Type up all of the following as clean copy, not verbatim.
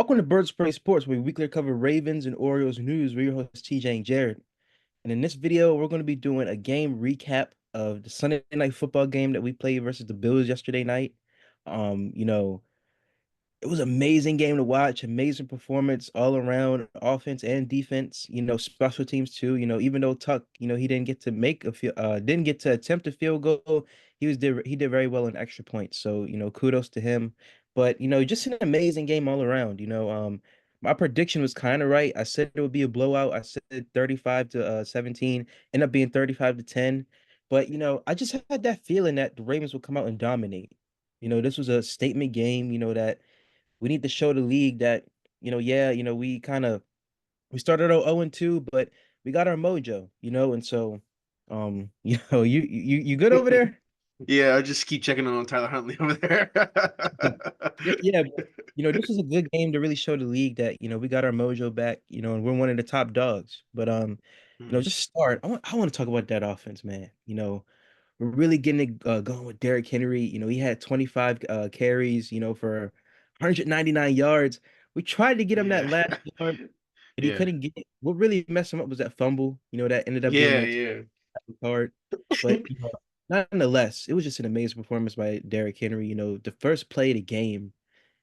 Welcome to Birds Play Sports, where we weekly cover Ravens and Orioles news. We're your hosts, TJ and Jared. And in this video, we're going to be doing a game recap of the Sunday night football game that we played versus the Bills yesterday night. Um, you know, it was an amazing game to watch, amazing performance all around, offense and defense, special teams too. Even though Tuck, he didn't get to didn't get to attempt a field goal, he did very well in extra points. So, kudos to him. But, just an amazing game all around. My prediction was kind of right. I said it would be a blowout. I said 35 to 17, ended up being 35 to 10. But, I just had that feeling that the Ravens would come out and dominate. This was a statement game, that we need to show the league that, yeah, we started out 0-2, but we got our mojo, and so you good over there? Yeah, I just keep checking on Tyler Huntley over there. Yeah, yeah, but this was a good game to really show the league that, we got our mojo back, and we're one of the top dogs. But Mhm. just start. I want to talk about that offense, man. We're really getting it going with Derrick Henry. He had 25 carries, for 199 yards. We tried to get him that Yeah. last yard, but he Yeah. couldn't get it. What really messed him up was that fumble, that ended up being Yeah, that yeah. card. But nonetheless, it was just an amazing performance by Derrick Henry. The first play of the game,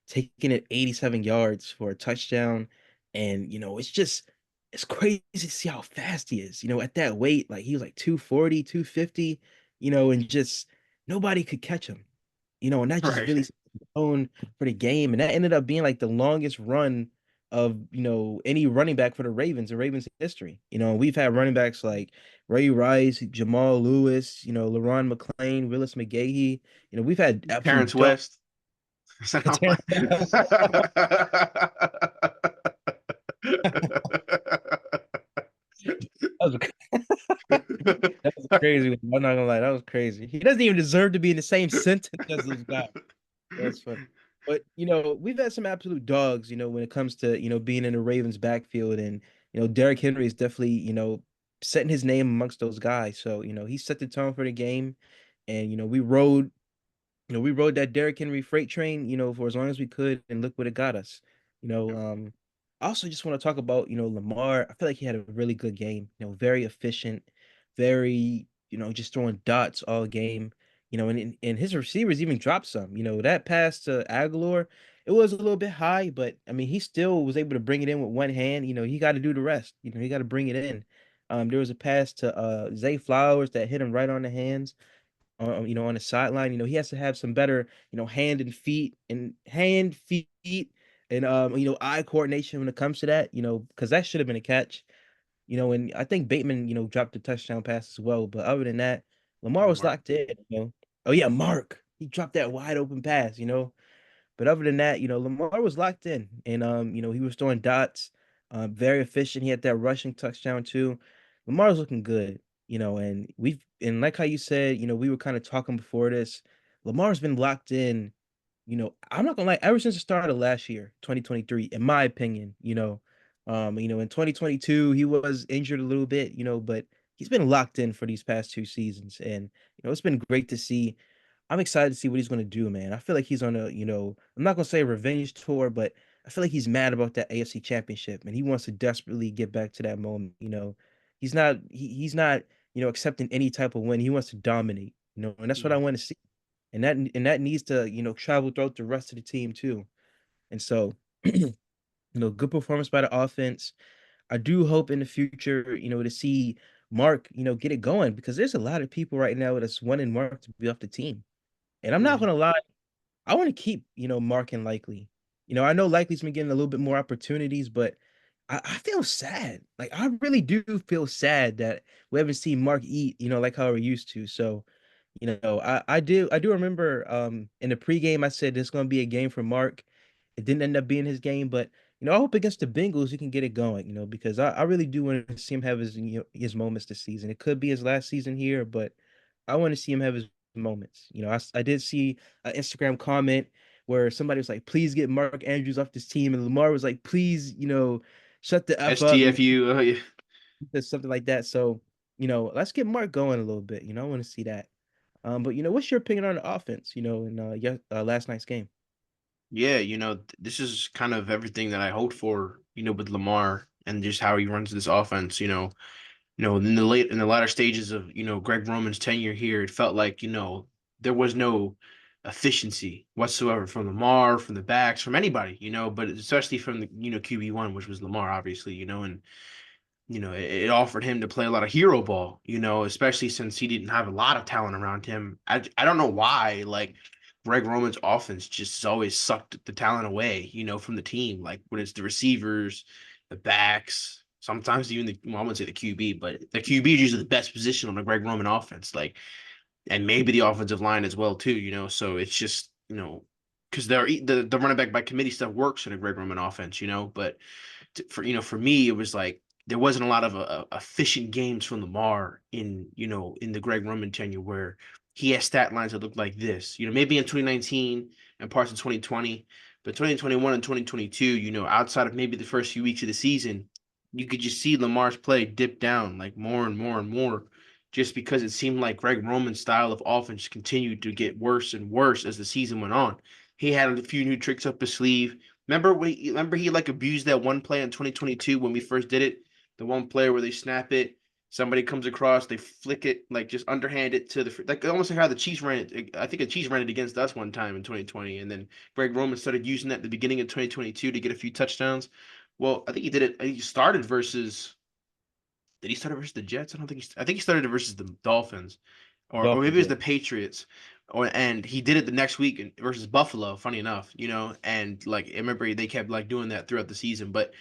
taking it 87 yards for a touchdown. And, it's crazy to see how fast he is, at that weight. Like he was like 240, 250, and just nobody could catch him, and that just really Right. set the tone for the game. And that ended up being like the longest run of, any running back for the Ravens in Ravens history. We've had running backs like Ray Rice, Jamal Lewis, LaRon McClain, Willis McGahee. We've had Terrence absolute dogs. West. That was that was crazy. I'm not gonna lie, that was crazy. He doesn't even deserve to be in the same sentence as those guys. That's funny. But we've had some absolute dogs, when it comes to, being in the Ravens backfield. And, Derrick Henry is definitely, setting his name amongst those guys. So, he set the tone for the game. And, we rode that Derrick Henry freight train, for as long as we could, and look what it got us. I also just want to talk about, Lamar. I feel like he had a really good game, very efficient, very, just throwing dots all game, and his receivers even dropped some. That pass to Aguilar, it was a little bit high, but I mean, he still was able to bring it in with one hand. He got to do the rest. He got to bring it in. There was a pass to Zay Flowers that hit him right on the hands on the sideline. He has to have some better, hand, feet, and eye coordination when it comes to that, because that should have been a catch. And I think Bateman, dropped the touchdown pass as well. But other than that, Lamar was Mark. locked in. Oh yeah, Mark. He dropped that wide open pass. But other than that, Lamar was locked in, and he was throwing dots, very efficient. He had that rushing touchdown too. Lamar's looking good, and like how you said, we were kind of talking before this. Lamar's been locked in. I'm not gonna lie, ever since the start of last year, 2023, in my opinion. In 2022 he was injured a little bit, but he's been locked in for these past two seasons, and it's been great to see. I'm excited to see what he's going to do, man. I feel like he's on a, I'm not going to say a revenge tour, but I feel like he's mad about that AFC championship and he wants to desperately get back to that moment. He's not, accepting any type of win. He wants to dominate, and that's what I Mhm. want to see. And that needs to, travel throughout the rest of the team too. And so, good performance by the offense. I do hope in the future, to see Mark, get it going because there's a lot of people right now that's wanting Mark to be off the team. And I'm not Mhm. gonna lie, I want to keep, Mark and Likely. I know Likely's been getting a little bit more opportunities, but I feel sad. Like I really do feel sad that we haven't seen Mark eat, like how we used to. So, I do remember in the pregame I said there's gonna be a game for Mark. It didn't end up being his game, but I hope against the Bengals he can get it going, because I really do want to see him have his his moments this season. It could be his last season here, but I want to see him have his moments. I did see an Instagram comment where somebody was like, please get Mark Andrews off this team. And Lamar was like, please, shut the F up, STFU. Oh, yeah. something like that. So, let's get Mark going a little bit. I want to see that. But what's your opinion on the offense, in last night's game? Yeah, this is kind of everything that I hoped for, with Lamar and just how he runs this offense, in the latter stages of, Greg Roman's tenure here, it felt like, there was no efficiency whatsoever from Lamar, from the backs, from anybody, but especially from the, QB1, which was Lamar, obviously, and it offered him to play a lot of hero ball, especially since he didn't have a lot of talent around him. I don't know why, like Greg Roman's offense just has always sucked the talent away, from the team. Like when it's the receivers, the backs, sometimes even I wouldn't say the QB, but the QB is usually the best position on the Greg Roman offense. Like, and maybe the offensive line as well too, So it's just, because the running back by committee stuff works in a Greg Roman offense, but for me, it was like there wasn't a lot of efficient games from Lamar in the Greg Roman tenure where he has stat lines that look like this. Maybe in 2019 and parts of 2020, but 2021 and 2022, outside of maybe the first few weeks of the season, you could just see Lamar's play dip down like more and more and more, just because it seemed like Greg Roman's style of offense continued to get worse and worse as the season went on. He had a few new tricks up his sleeve. Remember he like abused that one play in 2022 when we first did it? The one player where they snap it, somebody comes across, they flick it, like just underhand it to the like almost like how the Chiefs ran it. I think the Chiefs ran it against us one time in 2020, and then Greg Roman started using that at the beginning of 2022 to get a few touchdowns. Well, I think he did it. He started versus. Did he start it versus the Jets? I don't think I think he started it versus the Dolphins, or maybe Dolphins, it was yeah. the Patriots. And he did it the next week versus Buffalo. Funny enough, and like I remember they kept like doing that throughout the season, but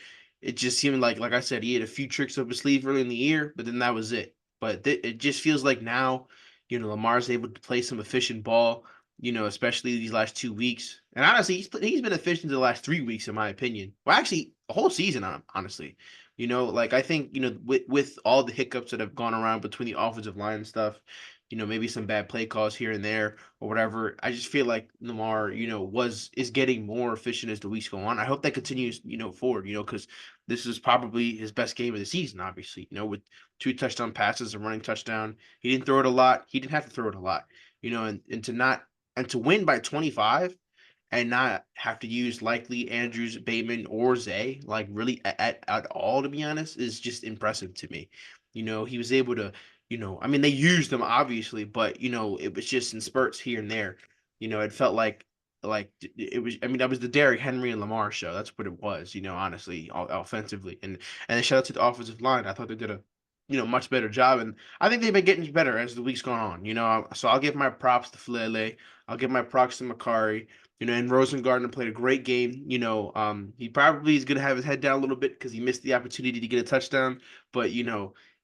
it just seemed like I said, he had a few tricks up his sleeve early in the year, but then that was it. But it just feels like now, Lamar's able to play some efficient ball, especially these last 2 weeks. And honestly, he's been efficient the last 3 weeks, in my opinion. Well, actually, a whole season, honestly. Like I think, with all the hiccups that have gone around between the offensive line and stuff, maybe some bad play calls here and there or whatever. I just feel like Lamar, is getting more efficient as the weeks go on. I hope that continues, forward, because this is probably his best game of the season, obviously, with 2 touchdown passes, a running touchdown. He didn't throw it a lot. He didn't have to throw it a lot, and to win by 25 and not have to use likely Andrews, Bateman, or Zay, like really at all, to be honest, is just impressive to me. He was able to, I mean, they used them obviously, but it was just in spurts here and there. It felt like it was. I mean, that was the Derrick Henry and Lamar show. That's what it was. Honestly, offensively, and then shout out to the offensive line. I thought they did a much better job, and I think they've been getting better as the weeks gone on. So I'll give my props to Flele. I'll give my props to Makari. And Rosengardner played a great game. He probably is going to have his head down a little bit because he missed the opportunity to get a touchdown. But,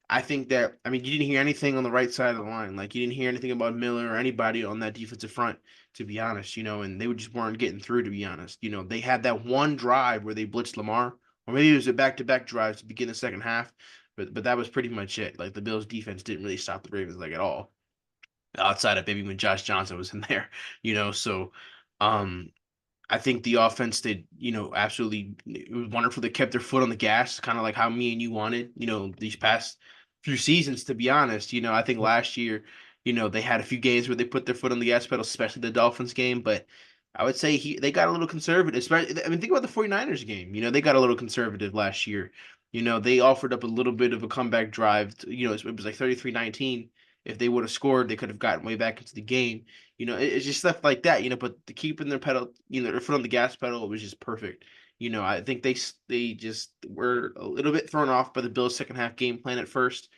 I think that, I mean, you didn't hear anything on the right side of the line. Like, you didn't hear anything about Miller or anybody on that defensive front, to be honest, and they just weren't getting through, to be honest. They had that one drive where they blitzed Lamar, or maybe it was a back-to-back drive to begin the second half. But that was pretty much it. Like, the Bills defense didn't really stop the Ravens, like, at all, outside of maybe when Josh Johnson was in there, so. Um, I think the offense did, absolutely. It was wonderful. They kept their foot on the gas, kind of like how me and you wanted, these past few seasons, to be honest. I think last year, they had a few games where they put their foot on the gas pedal, especially the Dolphins game. But I would say they got a little conservative. Especially, I mean, think about the 49ers game. They got a little conservative last year. They offered up a little bit of a comeback drive. It was like 33-19. If they would have scored, they could have gotten way back into the game. It's just stuff like that. But the keeping their pedal, their foot on the gas pedal was just perfect. I think they just were a little bit thrown off by the Bills' second half game plan at first.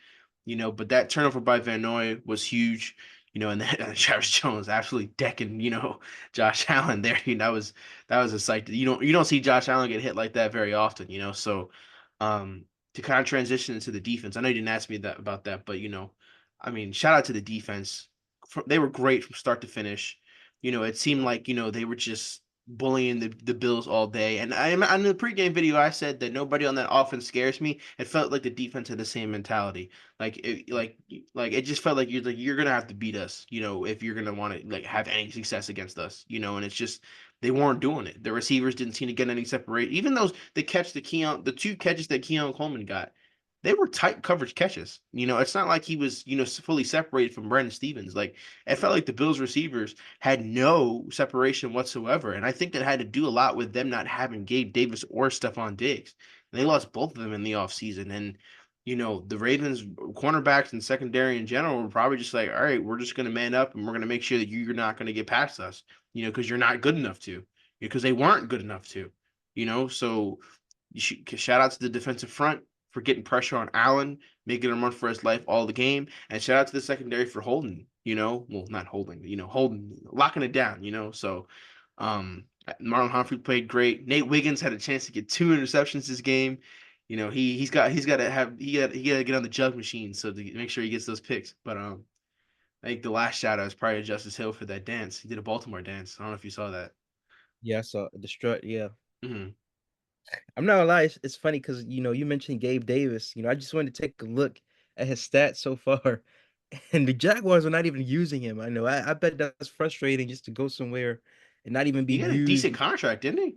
But that turnover by Van Noy was huge. And then Travis Jones absolutely decking, Josh Allen there. That was a sight. You don't see Josh Allen get hit like that very often. So um, to kind of transition into the defense, I know you didn't ask me that about that, but I mean, shout out to the defense. They were great from start to finish. It seemed like they were just bullying the Bills all day. And on the pregame video, I said that nobody on that offense scares me. It felt like the defense had the same mentality. Like it just felt like you're gonna have to beat us. If you're gonna want to like have any success against us. And it's just they weren't doing it. The receivers didn't seem to get any separate. Even those the 2 catches that Keon Coleman got. they were tight coverage catches. It's not like he was, fully separated from Brandon Stevens. Like it felt like the Bills receivers had no separation whatsoever. And I think that had to do a lot with them not having Gabe Davis or Stephon Diggs. And they lost both of them in the offseason. And, the Ravens cornerbacks and secondary in general were probably just like, all right, we're just going to man up and we're going to make sure that you're not going to get past us, because you're not good enough to, because they weren't good enough to, so shout out to the defensive front for getting pressure on Allen, making him run for his life all the game, and shout out to the secondary for holding. Well, not holding, holding, locking it down. So Marlon Humphrey played great. Nate Wiggins had a chance to get 2 interceptions this game. He's got to have he got to get on the jug machine so to make sure he gets those picks. But I think the last shout out is probably Justice Hill for that dance. He did a Baltimore dance. I don't know if you saw that. Yeah, I saw the strut. Yeah, Hmm. I'm not gonna lie. It's funny because you mentioned Gabe Davis. I just wanted to take a look at his stats so far, and the Jaguars are not even using him. I know. I bet that's frustrating just to go somewhere and not even be He got a used. decent contract, didn't he?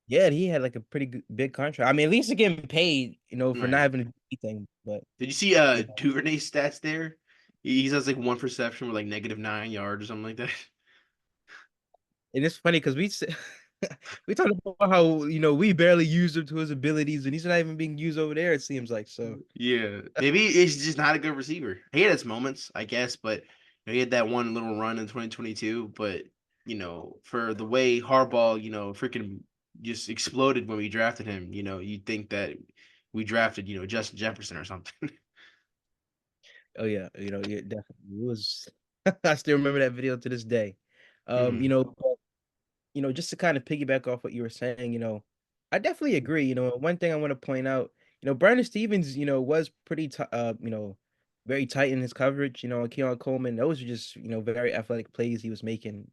Yeah, he had like a pretty big contract. I mean, at least he's getting paid, for not Right. having to do anything. But Did you see you know, Duvernay's stats there? He has like one perception with like -9 yards or something like that. and it's funny because we talked about how we barely used him to his abilities, and he's not even being used over there. It seems like so. Yeah, maybe he's just not a good receiver. He had his moments, I guess, but he had that one little run in 2022. But for the way Harbaugh, freaking just exploded when we drafted him, you'd think that we drafted, Justin Jefferson or something. Oh yeah, yeah, definitely. It was. I still remember that video to this day. Hmm. But, just to kind of piggyback off what you were saying, I definitely agree. One thing I want to point out, Brandon Stevens, was pretty, very tight in his coverage. Keon Coleman, those are just, very athletic plays he was making.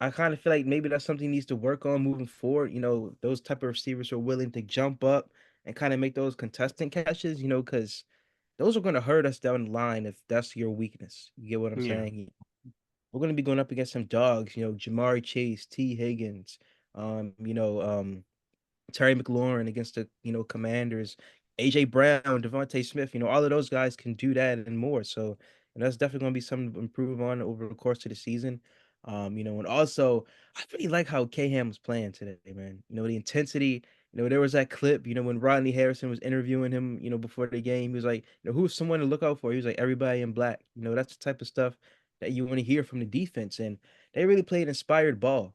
I kind of feel like maybe that's something he needs to work on moving forward. Those type of receivers are willing to jump up and kind of make those contestant catches. Because those are going to hurt us down the line if that's your weakness. You get what I'm Yeah. saying? We're going to be going up against some dogs, Jamari Chase, T. Higgins, um, you know, um, Terry McLaurin against the Commanders, AJ Brown, Devontae Smith. All of those guys can do that and more. So, and that's definitely going to be something to improve on over the course of the season. And also I really like how K Ham was playing today, man. The intensity. There was that clip, when Rodney Harrison was interviewing him, before the game. He was like, who's someone to look out for? He was like, everybody in black. That's the type of stuff that you want to hear from the defense. And they really played inspired ball.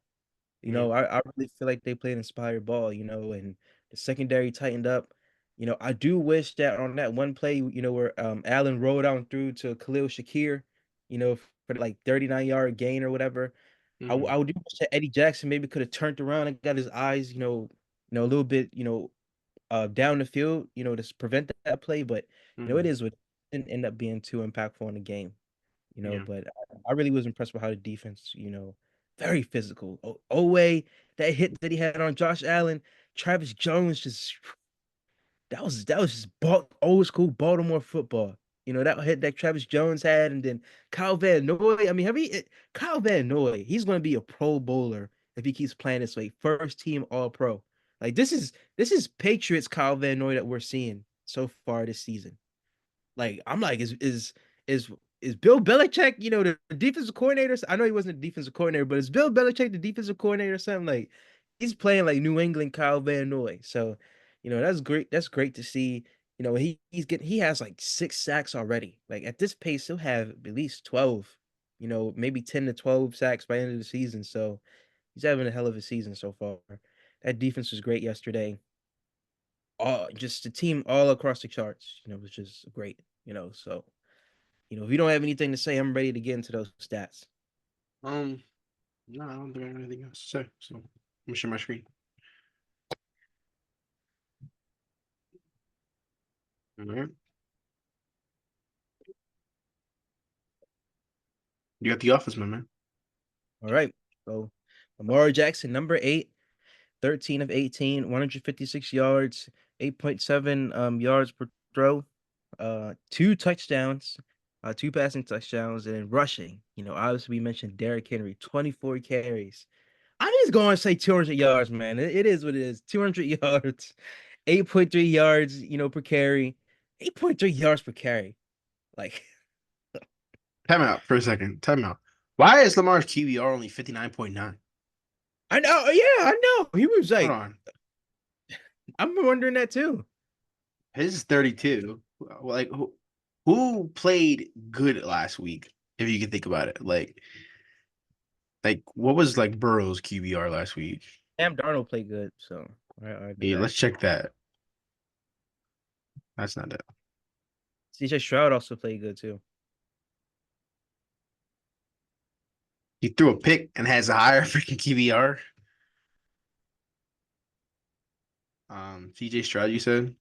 Yeah. I really feel like they played inspired ball, and the secondary tightened up. I do wish that on that one play, where Allen rolled out and threw to Khalil Shakir, for like 39-yard gain or whatever. I Hmm. would do wish that Eddie Jackson maybe could have turned around and got his eyes, a little bit, down the field, to prevent that play. But it Hmm. is what didn't end up being too impactful in the game. Yeah. But I really was impressed with how the defense, very physical. Owe, that hit that he had on Josh Allen, Travis Jones just that was just old school Baltimore football. That hit that Travis Jones had, and then Kyle Van Noy. I mean, Kyle Van Noy, he's gonna be a pro bowler if he keeps playing this way. First team all pro. Like this is Patriots Kyle Van Noy that we're seeing so far this season. Like I'm like, is is Bill Belichick, the defensive coordinator? I know he wasn't the defensive coordinator, but is Bill Belichick the defensive coordinator or something? Like he's playing like New England Kyle Van Noy. So, that's great. That's great to see. He has like 6 sacks already. Like at this pace, he'll have at least 12, maybe 10 to 12 sacks by the end of the season. So he's having a hell of a season so far. That defense was great yesterday. All just the team all across the charts, was just great, so if you don't have anything to say, I'm ready to get into those stats. Um. No, I don't think I have anything else to say. So let me share my screen. All right. You got the office, my man. All right. So Lamar Jackson, number 8, 13 of 18, 156 yards, 8.7 yards per throw, 2 touchdowns, 2 passing touchdowns, and then rushing. Obviously we mentioned Derrick Henry, 24 carries. I'm just going to say 200 yards, man. It is what it is. 200 yards 8.3 yards, per carry. 8.3 yards per carry. Like, Time out for a second. Time out. Why is Lamar's QBR only 59.9? I know, yeah, I know. He was Hold like, on. I'm wondering that too. His is 32. Like who played good last week? If you can think about it. Like what was like Burrow's QBR last week? Sam Darnold played good, so I do Yeah, that. let's check that. That's not it. CJ Stroud also played good too. He threw a pick and has a higher freaking QBR. CJ Stroud, you said?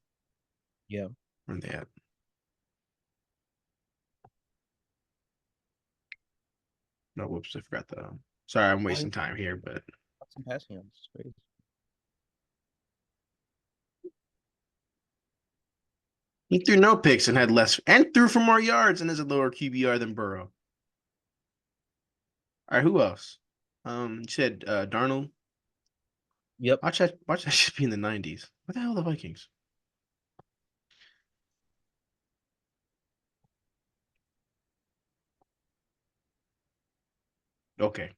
Yeah. Where they at? No, whoops, I forgot that. Sorry, I'm Oh, he wasting time here, but got some passing yards. It's crazy. he threw no picks and had less and threw for more yards and has a lower QBR than Burrow. All right, who else? You said Darnold. Yep. Watch that shit be in the 90s. What the hell are the Vikings? Okay,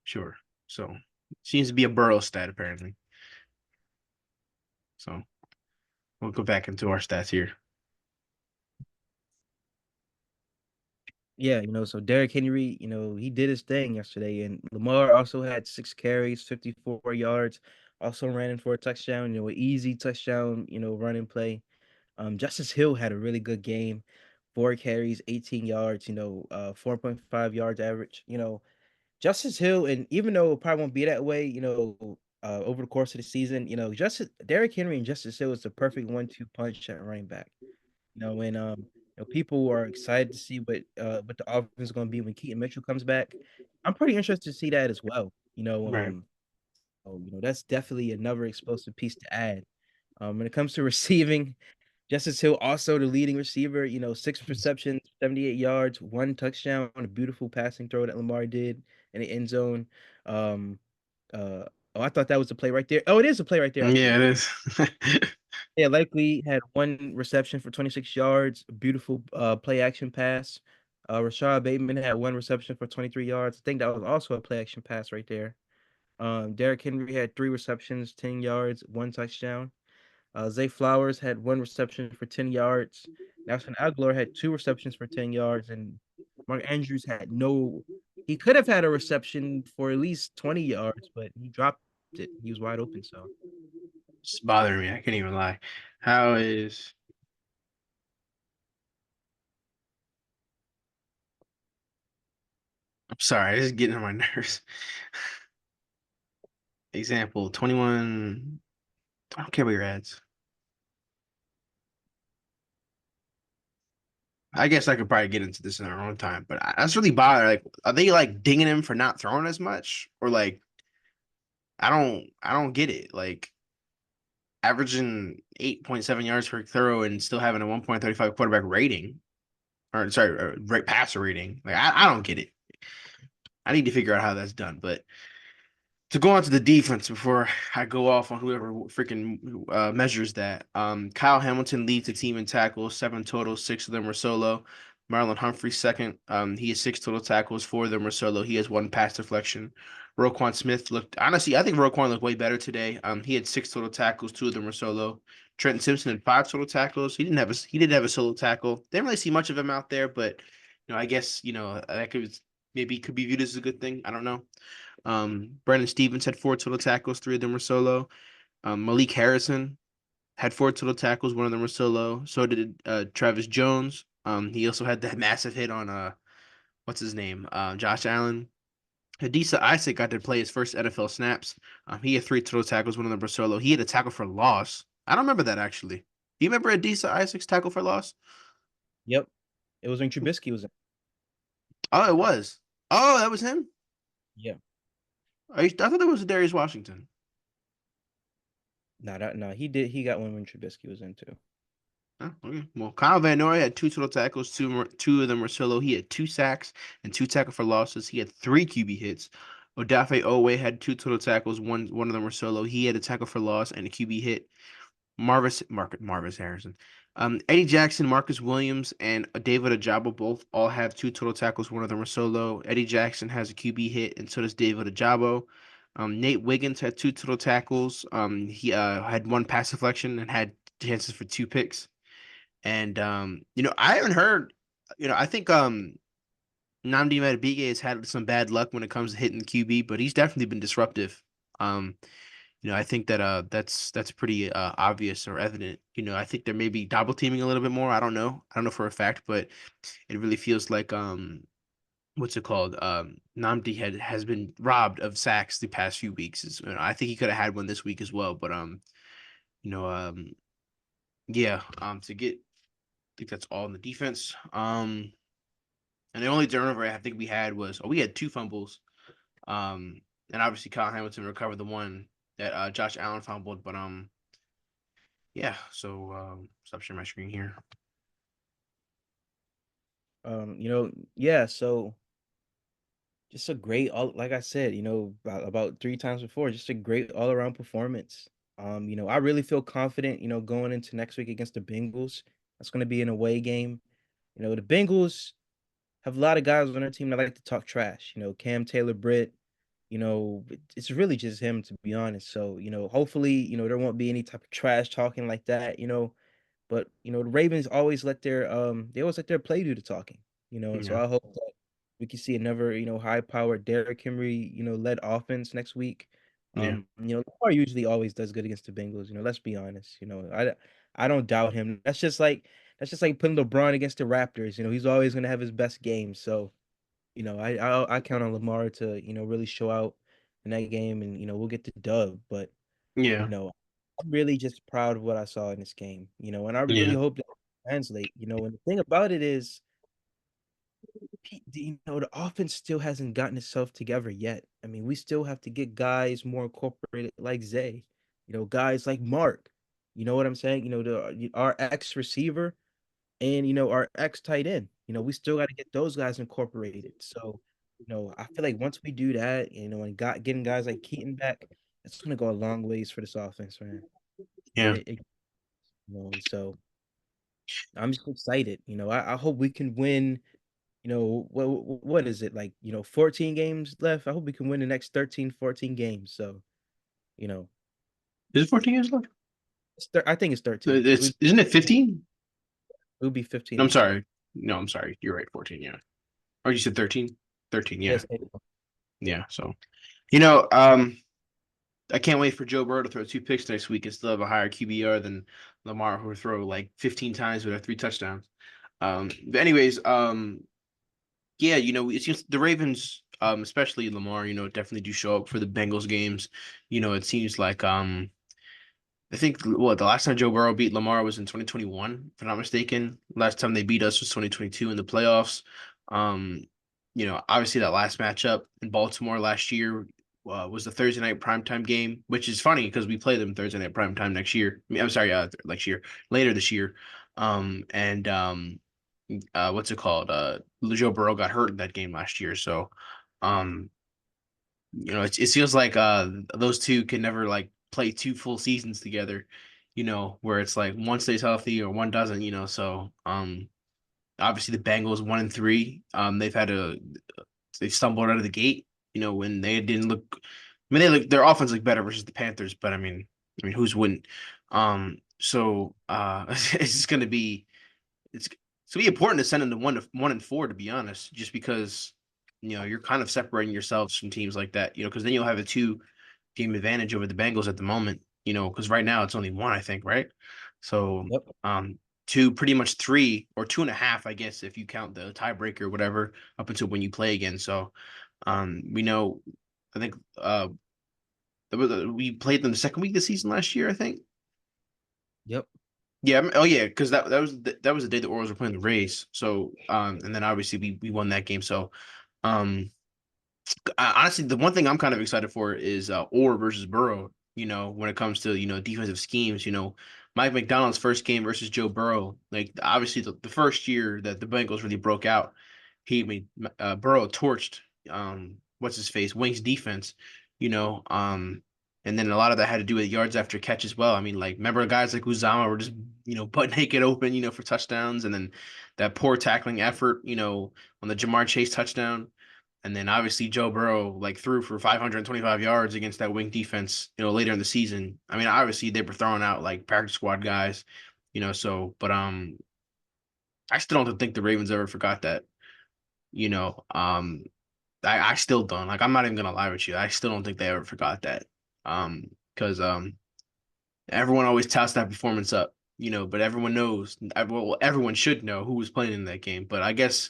sure. So seems to be a Burrow stat apparently. So we'll go back into our stats here. Yeah, so Derrick Henry, he did his thing yesterday, and Lamar also had 6 carries, 54 yards, also ran in for a touchdown, an easy touchdown, running play. Justice Hill had a really good game, 4 carries, 18 yards, 4.5 yards average. Justice Hill, and even though it probably won't be that way, over the course of the season, Justice Derrick Henry and Justice Hill is the perfect 1-2 punch at running back. And people are excited to see what the offense is going to be when Keaton Mitchell comes back. I'm pretty interested to see that as well. Right. That's definitely another explosive piece to add. When it comes to receiving, Justice Hill also the leading receiver. 6 receptions, 78 yards, 1 touchdown, a beautiful passing throw that Lamar did in the end zone. Um, oh, I thought that was the play right there. Oh, it is a play right there. Yeah, it is. Yeah, likely had 1 reception for 26 yards, a beautiful play action pass. Rashad Bateman had 1 reception for 23 yards. I think that was also a play action pass right there. Derrick Henry had 3 receptions, 10 yards, 1 touchdown. Zay Flowers had 1 reception for 10 yards. Nelson Aguilar had 2 receptions for 10 yards, and Mark Andrews had no. He could have had a reception for at least 20 yards, but he dropped it. He was wide open, so. It's bothering me. I can't even lie. How is I'm sorry, this is getting on my nerves. Example 21. I don't care about your ads. I guess I could probably get into this in our own time, but that's really bothering. Like, are they like dinging him for not throwing as much, or like I don't get it. Like averaging 8.7 yards per throw and still having a 1.35 quarterback rating, or sorry, rate passer rating. Like I don't get it. I need to figure out how that's done. But to go on to the defense before I go off on whoever freaking measures that. Kyle Hamilton leads the team in tackles, 7 total, 6 of them were solo. Marlon Humphrey second. He has 6 total tackles, 4 of them were solo. He has 1 pass deflection. Roquan Smith looked honestly, I think Roquan looked way better today. He had 6 total tackles, 2 of them were solo. Trenton Simpson had 5 total tackles. He didn't have a solo tackle. Didn't really see much of him out there, but I guess that could be viewed as a good thing. I don't know. Brandon Stevens had 4 total tackles, 3 of them were solo. Malik Harrison had 4 total tackles, 1 of them were solo. So did Travis Jones. He also had that massive hit on what's his name? Josh Allen. Hadisa Isaac got to play his first NFL snaps. He had 3 total tackles, 1 of them were solo. He had a tackle for loss. I don't remember that actually. Do you remember Adisa Isaac's tackle for loss? Yep. It was when Trubisky was in. Oh, it was. Oh, that was him. Yeah. I thought it was Darius Washington. No, he got one when Trubisky was in too. Oh, okay. Well, Kyle Van Noy had 2 total tackles, two of them were solo. He had 2 sacks and 2 tackle for losses. He had 3 QB hits. Odafe Owe had two total tackles. One of them were solo. He had a tackle for loss and a QB hit. Marvis Harrison. Eddie Jackson, Marcus Williams, and David Ajabo both all have two total tackles. One of them are solo. Eddie Jackson has a QB hit, and so does David Ajabo. Nate Wiggins had two total tackles. He had one pass deflection and had chances for two picks. And I haven't heard. I think Nnamdi Madubuike has had some bad luck when it comes to hitting the QB, but he's definitely been disruptive. Um, I think that that's pretty obvious or evident. I think there may be double teaming a little bit more. I don't know. I don't know for a fact, but it really feels like what's it called? Namdi has been robbed of sacks the past few weeks. I think he could have had one this week as well, but you know, yeah, to get I think that's all in the defense. And the only turnover I think we had was we had two fumbles. And obviously Kyle Hamilton recovered the one that Josh Allen fumbled, but yeah, so stop sharing my screen here. Yeah, so just a great all like I said, about three times before, just a great all around performance. I really feel confident, going into next week against the Bengals. That's gonna be an away game. The Bengals have a lot of guys on their team that like to talk trash. Cam Taylor Britt, it's really just him to be honest. So, hopefully, there won't be any type of trash talking like that, but the Ravens always let their they always let their play do the talking, and so Yeah, I hope that we can see another, high powered Derrick Henry, led offense next week. yeah, Lamar usually always does good against the Bengals, let's be honest. I don't doubt him. That's just like putting LeBron against the Raptors. He's always gonna have his best game. So, I count on Lamar to, really show out in that game and we'll get the dub. But you yeah, know, I'm really just proud of what I saw in this game, and I really yeah, hope that translate, and the thing about it is, the offense still hasn't gotten itself together yet. I mean, we still have to get guys more incorporated like Zay, guys like Mark. You know what I'm saying? Our ex receiver and our ex tight end. We still got to get those guys incorporated. So, I feel like once we do that, and getting guys like Keaton back, it's gonna go a long ways for this offense, man. yeah. And so I'm just excited. I hope we can win. What is it like? 14 games left. I hope we can win the next 13, 14 games. So, you know, Is it 14 years left? I think it's 13. It's isn't it 15? We'll be 15 I'm this year. sorry. No, I'm sorry. You're right. 14. Yeah. Or you said 13? 13. Yeah. Yes. Yeah. So I can't wait for Joe Burrow to throw two picks next week and still have a higher QBR than Lamar, who will throw like 15 times with our three touchdowns. But anyways, yeah, it seems the Ravens, especially Lamar, definitely do show up for the Bengals games. It seems like I think the last time Joe Burrow beat Lamar was in 2021, if I'm not mistaken. Last time they beat us was 2022 in the playoffs. Um, obviously that last matchup in Baltimore last year was the Thursday night primetime game, which is funny because we play them Thursday night primetime next year. I mean, I'm sorry, next year, later this year. And what's it called? Joe Burrow got hurt in that game last year, so um, it feels like those two can never like play two full seasons together, where it's like one stays healthy or one doesn't, so obviously the Bengals 1-3, they've stumbled out of the gate, when they didn't look. I mean, their offense looked better versus the Panthers, but I mean, who's wouldn't? So it's just gonna be it's gonna be important to send them to 1-4, to be honest, just because you're kind of separating yourselves from teams like that, because then you'll have a two-game advantage over the Bengals at the moment, because right now it's only one, I think, right? So Yep. two, pretty much three or 2.5, I guess, if you count the tiebreaker or whatever, up until when you play again. So we know, I think we played them the second week of the season last year, I think. Yep. Yeah. Oh, yeah. Because that was the day the Orioles were playing the Rays. So, and then obviously we won that game. So, um, honestly, the one thing I'm kind of excited for is Orr versus Burrow. When it comes to defensive schemes. Mike McDonald's first game versus Joe Burrow. Like obviously the first year that the Bengals really broke out, he made Burrow torched what's his face Wings defense, you know. And then a lot of that had to do with yards after catch as well. I mean, like remember guys like Uzama were just butt naked open, for touchdowns, and then that poor tackling effort, on the Jamar Chase touchdown. And then obviously Joe Burrow like threw for 525 yards against that wing defense, later in the season. I mean, obviously they were throwing out like practice squad guys, so but I still don't think the Ravens ever forgot that. You know, I still don't. Like I'm not even gonna lie with you. I still don't think they ever forgot that. Because everyone always touts that performance up, but everyone knows, well, everyone should know who was playing in that game. But I guess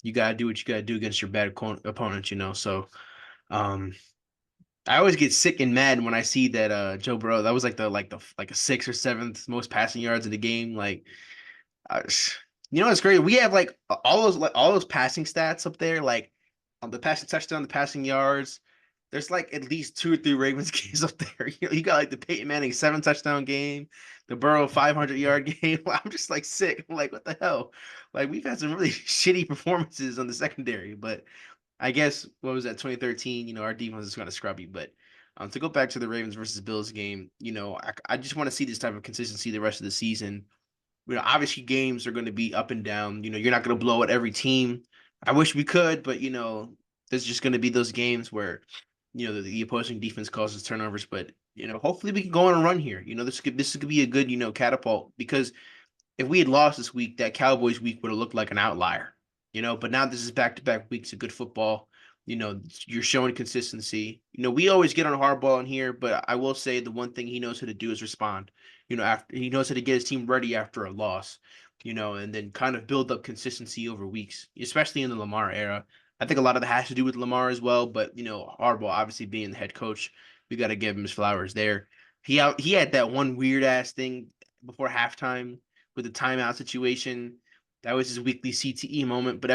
you gotta do what you gotta do against your bad opponent, So um I always get sick and mad when I see that Joe Burrow, that was like a sixth or seventh most passing yards in the game. Like uh, it's great. We have like all those passing stats up there, like the passing touchdown, the passing yards. There's like at least 2 or 3 Ravens games up there. You got like the Peyton Manning 7 touchdown game, the Burrow 500-yard game. I'm just like sick. I'm like, what the hell? Like we've had some really shitty performances on the secondary, but I guess what was that 2013? Our defense is kind of scrubby, but to go back to the Ravens versus Bills game, I just want to see this type of consistency the rest of the season. Obviously games are going to be up and down. You're not going to blow out every team. I wish we could, but there's just going to be those games where the opposing defense causes turnovers. But hopefully we can go on a run here. This could be a good catapult, because if we had lost this week, that Cowboys week would have looked like an outlier. But now this is back-to-back weeks of good football. You're showing consistency. We always get on Harbaugh in here, but I will say the one thing he knows how to do is respond. After he knows how to get his team ready after a loss, and then kind of build up consistency over weeks, especially in the Lamar era. I think a lot of that has to do with Lamar as well, but Harbaugh obviously being the head coach, we got to give him his flowers there. He had that one weird ass thing before halftime with the timeout situation. That was his weekly CTE moment. But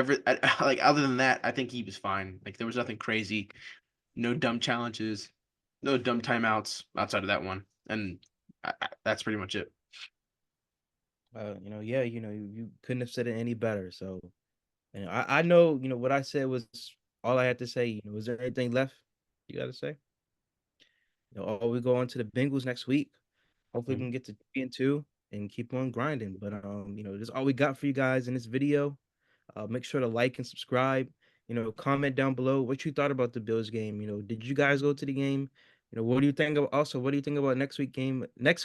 like other than that, I think he was fine. Like there was nothing crazy, no dumb challenges, no dumb timeouts outside of that one, and that's pretty much it. Yeah, you couldn't have said it any better. So, I know, what I said was all I had to say. Was there anything left you got to say? We go on to the Bengals next week. Hopefully, we Mm. can get to 3-2 and keep on grinding. But this is all we got for you guys in this video. Make sure to like and subscribe. Comment down below what you thought about the Bills game. Did you guys go to the game? What do you think of also what do you think about next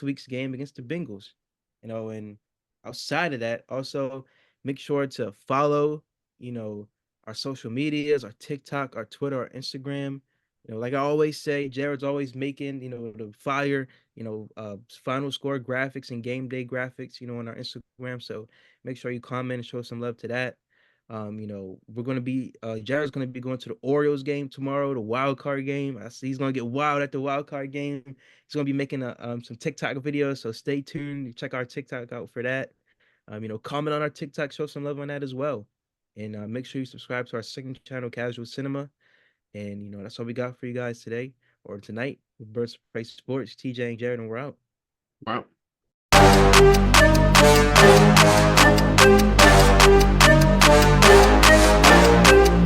week's game against the Bengals? And outside of that, also make sure to follow, you know, our social medias, our TikTok, our Twitter, our Instagram. Like I always say, Jared's always making, the fire, final score graphics and game day graphics, on our Instagram. So make sure you comment and show some love to that. We're gonna be Jared's gonna be going to the Orioles game tomorrow, the wild card game. I see he's gonna get wild at the wild card game. He's gonna be making some TikTok videos, so stay tuned. Check our TikTok out for that. Comment on our TikTok, show some love on that as well. And make sure you subscribe to our second channel, Casual Cinema. And that's all we got for you guys today or tonight with Birds Sports, TJ and Jared, and we're out. Wow.